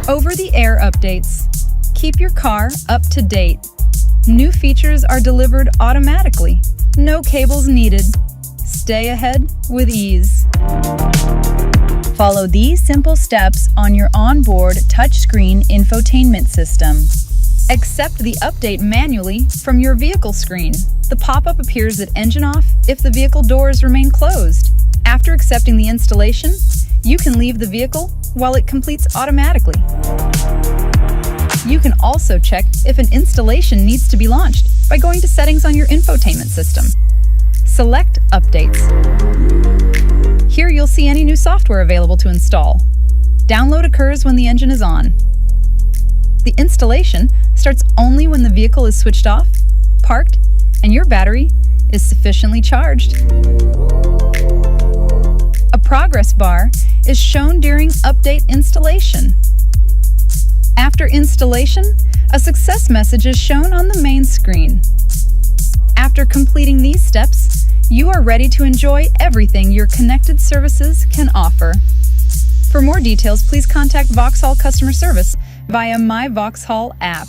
Over-the-air updates. Keep your car up to date. New features are delivered automatically. No cables needed. Stay ahead with ease. Follow these simple steps on your onboard touchscreen infotainment system. Accept the update manually from your vehicle screen. The pop-up appears at engine off if the vehicle doors remain closed. After accepting the installation, you can leave the vehicle while it completes automatically. You can also check if an installation needs to be launched by going to Settings on your infotainment system. Select Updates. Here you'll see any new software available to install. Download occurs when the engine is on. The installation starts only when the vehicle is switched off, parked, and your battery is sufficiently charged. A progress bar is shown during update installation. After installation, a success message is shown on the main screen. After completing these steps, you are ready to enjoy everything your connected services can offer. For more details, please contact Vauxhall Customer Service via My Vauxhall app.